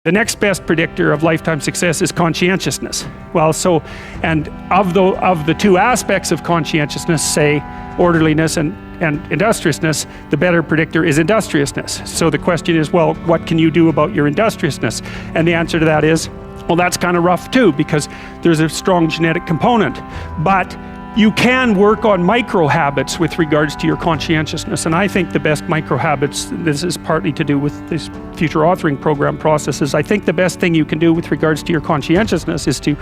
The next best predictor of lifetime success is conscientiousness. Well, and of the two aspects of conscientiousness, say orderliness and industriousness, the better predictor is industriousness. So the question is, well, what can you do about your industriousness? And the answer to that is, well, that's kind of rough too, because there's a strong genetic component. But you can work on micro habits with regards to your conscientiousness. And I think the best micro habits, this is partly to do with this future authoring program processes, I think the best thing you can do with regards to your conscientiousness is to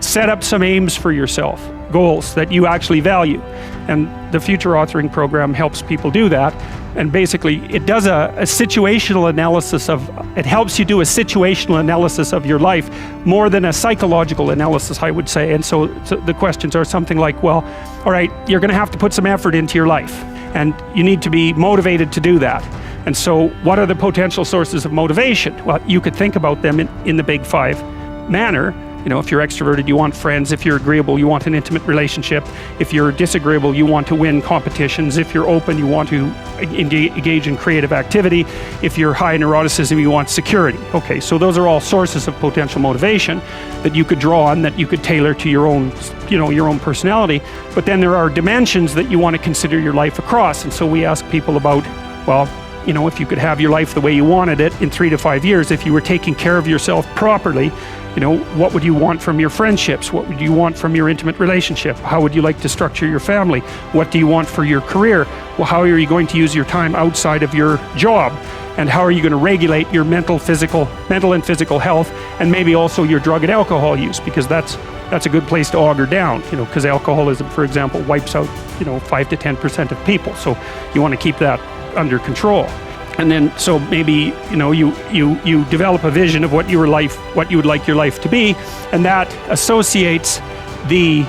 set up some aims for yourself, goals that you actually value. And the future authoring program helps people do that. And basically it does a situational analysis it helps you do a situational analysis of your life more than a psychological analysis, I would say. And so the questions are something like, well, all right, you're going to have to put some effort into your life and you need to be motivated to do that. And so what are the potential sources of motivation? Well, you could think about them in the big five manner. You know, if you're extroverted, you want friends. If you're agreeable, you want an intimate relationship. If you're disagreeable, you want to win competitions. If you're open, you want to engage in creative activity. If you're high in neuroticism, you want security. Okay, so those are all sources of potential motivation that you could draw on, that you could tailor to your own, your own personality. But then there are dimensions that you want to consider your life across. And so we ask people about, well, if you could have your life the way you wanted it in 3 to 5 years, if you were taking care of yourself properly, what would you want from your friendships? What would you want from your intimate relationship? How would you like to structure your family? What do you want for your career? Well, how are you going to use your time outside of your job? And how are you going to regulate your mental and physical health, and maybe also your drug and alcohol use, because that's a good place to auger down, because alcoholism, for example, wipes out, 5 to 10% of people. So you want to keep that under control. And then, so maybe, you develop a vision of what you would like your life to be, and that associates the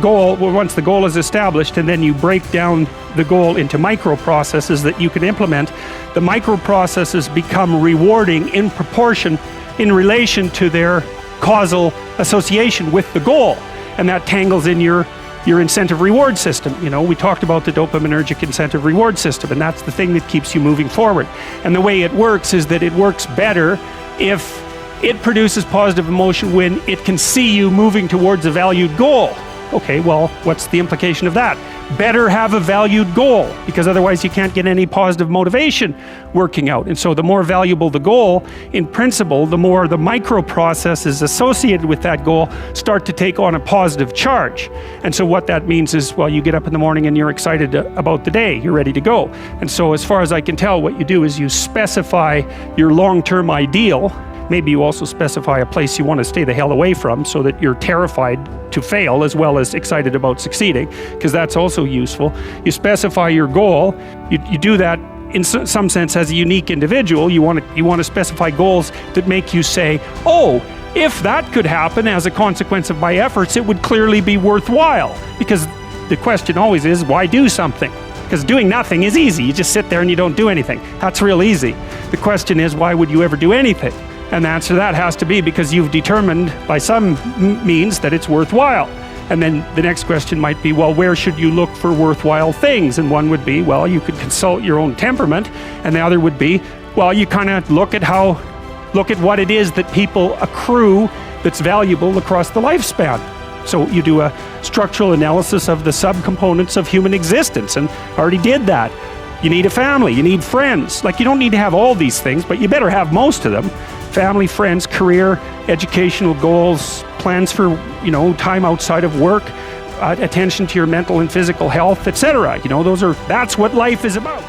goal, well, once the goal is established, and then you break down the goal into micro processes that you can implement. The micro processes become rewarding in proportion, in relation to their causal association with the goal, and that tangles in your incentive reward system. We talked about the dopaminergic incentive reward system, and that's the thing that keeps you moving forward. And the way it works is that it works better if it produces positive emotion when it can see you moving towards a valued goal. Okay, well, what's the implication of that? Better have a valued goal, because otherwise you can't get any positive motivation working out. And so the more valuable the goal, in principle, the more the micro processes associated with that goal start to take on a positive charge. And so what that means is, well, you get up in the morning and you're excited about the day, you're ready to go. And so as far as I can tell, what you do is you specify your long-term ideal. Maybe you also specify a place you want to stay the hell away from, so that you're terrified to fail as well as excited about succeeding, because that's also useful. You specify your goal. You do that in some sense as a unique individual. You want to specify goals that make you say, oh, if that could happen as a consequence of my efforts, it would clearly be worthwhile. Because the question always is, why do something? Because doing nothing is easy. You just sit there and you don't do anything. That's real easy. The question is, why would you ever do anything? And the answer to that has to be because you've determined by some means that it's worthwhile. And then the next question might be, well, where should you look for worthwhile things? And one would be, well, you could consult your own temperament. And the other would be, well, you kind of look at what it is that people accrue that's valuable across the lifespan. So you do a structural analysis of the subcomponents of human existence, and already did that. You need a family, you need friends. Like, you don't need to have all these things, but you better have most of them. Family, friends, career, educational goals, plans for, time outside of work, attention to your mental and physical health, etc. That's what life is about.